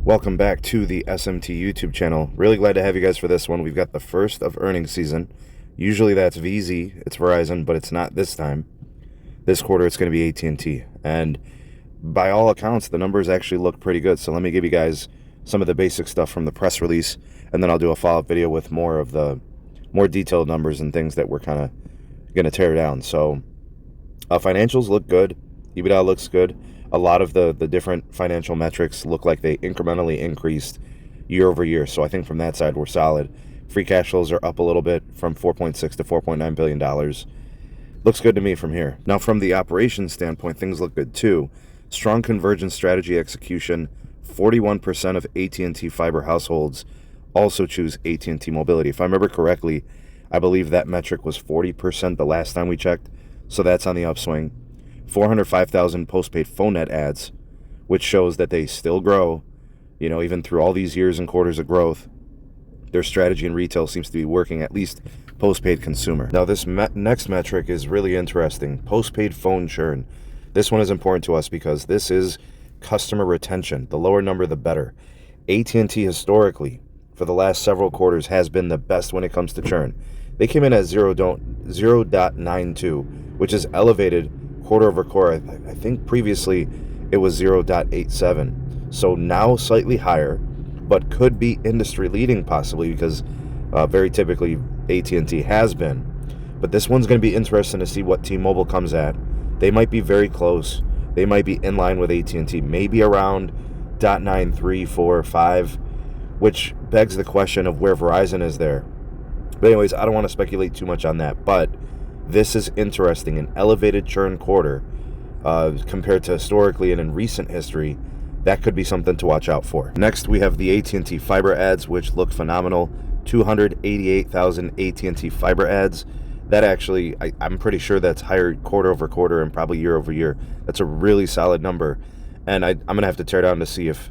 Welcome back to the SMT YouTube channel. Really glad to have you guys for this one. We've got the first of earnings season. Usually that's VZ, it's Verizon, but it's not this time. This quarter it's going to be AT&T. And by all accounts, the numbers actually look pretty good. So let me give you guys some of the basic stuff from the press release, and then I'll do a follow-up video with more detailed numbers and things that we're kind of going to tear down. So financials look good. EBITDA looks good. A lot of the different financial metrics look like they incrementally increased year over year. So I think from that side, we're solid. Free cash flows are up a little bit from $4.6 to $4.9 billion. Looks good to me from here. Now, from the operations standpoint, things look good too. Strong convergence strategy execution. 41% of AT&T fiber households also choose AT&T Mobility. If I remember correctly, I believe that metric was 40% the last time we checked. So that's on the upswing. 405,000 postpaid phone net adds, which shows that they still grow, even through all these years and quarters of growth. Their strategy in retail seems to be working, at least postpaid consumer. Now, this next metric is really interesting. Postpaid phone churn. This one is important to us because this is customer retention. The lower number, the better. AT&T historically, for the last several quarters, has been the best when it comes to churn. They came in at 0.92, which is elevated quarter over quarter. I think previously it was 0.87. So now slightly higher, but could be industry leading possibly because very typically AT&T has been. But this one's going to be interesting to see what T-Mobile comes at. They might be very close. They might be in line with AT&T, maybe around 0.93, 4, 5, which begs the question of where Verizon is there. But anyways, I don't want to speculate too much on that, but this is interesting. An elevated churn quarter compared to historically and in recent history, that could be something to watch out for. Next, we have the AT&T fiber ads, which look phenomenal. 288,000 AT&T fiber ads. That actually, I'm pretty sure that's higher quarter over quarter and probably year over year. That's a really solid number. And I'm going to have to tear down to see if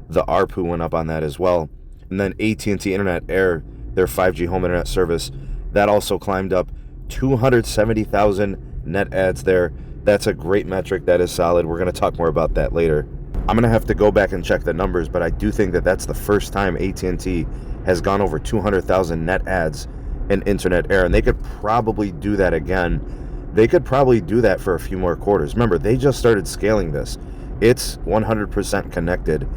the ARPU went up on that as well. And then AT&T Internet Air, their 5G home internet service, that also climbed up. 270,000 net adds there. That's a great metric. That is solid. We're going to talk more about that later. I'm going to have to go back and check the numbers, but I do think that that's the first time AT&T has gone over 200,000 net adds in Internet Air, and they could probably do that again. They could probably do that for a few more quarters. Remember, they just started scaling this. It's 100% connected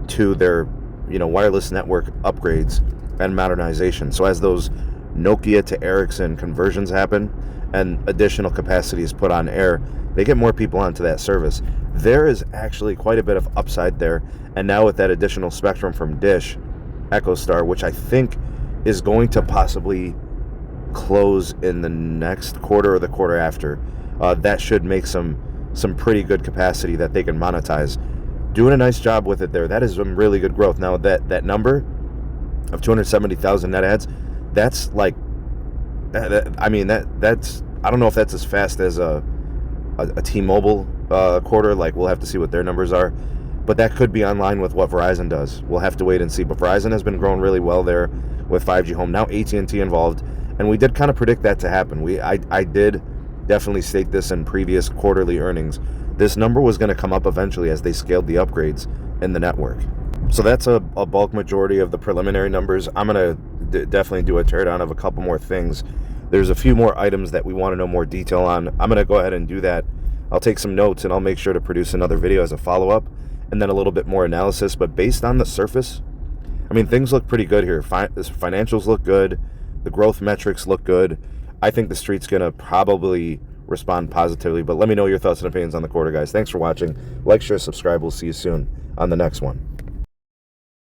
to their, wireless network upgrades and modernization. So as those Nokia to Ericsson conversions happen and additional capacity is put on air, they get more people onto that service. There is actually quite a bit of upside there. And now with that additional spectrum from Dish, EchoStar, which I think is going to possibly close in the next quarter or the quarter after, that should make some pretty good capacity that they can monetize. Doing a nice job with it there. That is some really good growth. Now that number of 270,000 net adds, that's like, that's, I don't know if that's as fast as a T-Mobile quarter. Like, we'll have to see what their numbers are, but that could be on line with what Verizon does. We'll have to wait and see. But Verizon has been growing really well there with 5G home. Now AT&T involved, and we did kind of predict that to happen. I did definitely state this in previous quarterly earnings. This number was going to come up eventually as they scaled the upgrades in the network. So that's a bulk majority of the preliminary numbers. I'm going to definitely do a teardown of a couple more things. There's a few more items that we want to know more detail on. I'm going to go ahead and do that. I'll take some notes and I'll make sure to produce another video as a follow-up and then a little bit more analysis. But based on the surface, things look pretty good here. Financials look good. The growth metrics look good. I think the street's going to probably respond positively. But let me know your thoughts and opinions on the quarter, guys. Thanks for watching. Like, share, subscribe. We'll see you soon on the next one.